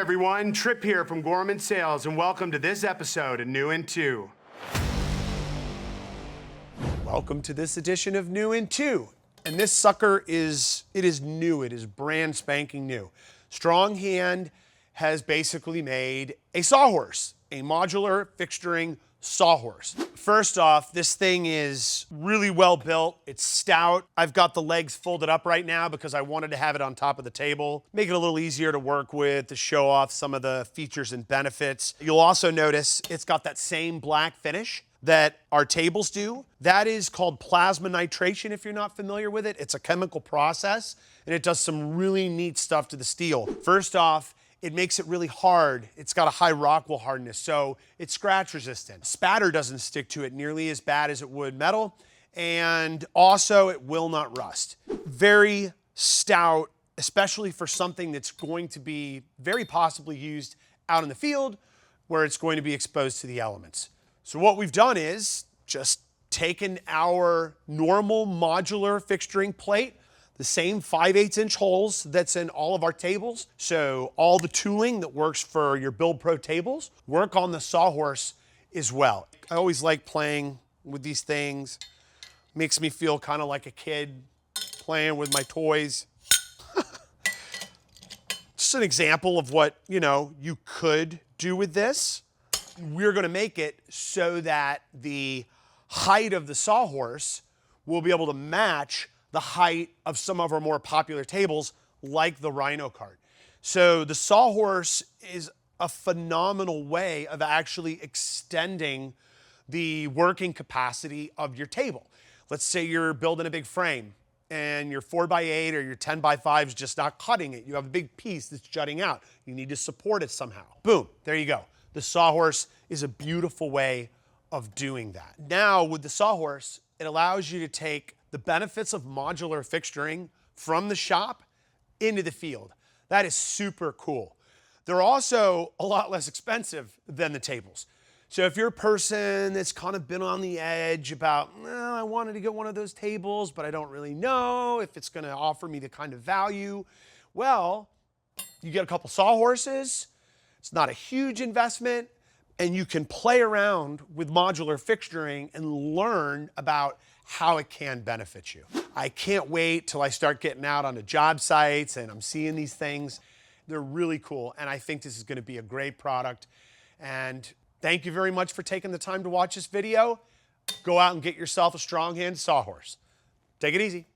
everyone, Trip here from Gorman Sales, and welcome to this episode of New in 2. Welcome to this edition of New in 2. And this sucker is new, it is brand spanking new. Stronghand has basically made a sawhorse, a modular fixturing sawhorse. First off, this thing is really well built. It's stout. I've got the legs folded up right now because I wanted to have it on top of the table. Make it a little easier to work with, to show off some of the features and benefits. You'll also notice it's got that same black finish that our tables do. That is called Plasma Nitration, if you're not familiar with it. It's a chemical process, and it does some really neat stuff to the steel. First off, it makes it really hard. It's got a high rock wool hardness, so it's scratch resistant. Spatter doesn't stick to it nearly as bad as it would metal, and also it will not rust. Very stout, especially for something that's going to be very possibly used out in the field where it's going to be exposed to the elements. So what we've done is just taken our normal modular fixturing plate, the same 5/8" holes that's in all of our tables. So all the tooling that works for your Build Pro tables work on the sawhorse as well. I always like playing with these things. Makes me feel kind of like a kid playing with my toys. Just an example of what, you could do with this. We're gonna make it so that the height of the sawhorse will be able to match the height of some of our more popular tables, like the Rhino cart. So the sawhorse is a phenomenal way of actually extending the working capacity of your table. Let's say you're building a big frame and your 4x8 or your 10x5 is just not cutting it. You have a big piece that's jutting out. You need to support it somehow. Boom, there you go. The sawhorse is a beautiful way of doing that. Now with the sawhorse, it allows you to take the benefits of modular fixturing from the shop into the field. That is super cool. They're also a lot less expensive than the tables. So if you're a person that's kind of been on the edge about, I wanted to get one of those tables, but I don't really know if it's gonna offer me the kind of value, well, you get a couple sawhorses, it's not a huge investment, and you can play around with modular fixturing and learn about how it can benefit you. I can't wait till I start getting out onto job sites and I'm seeing these things. They're really cool, and I think this is gonna be a great product. And thank you very much for taking the time to watch this video. Go out and get yourself a Stronghand sawhorse. Take it easy.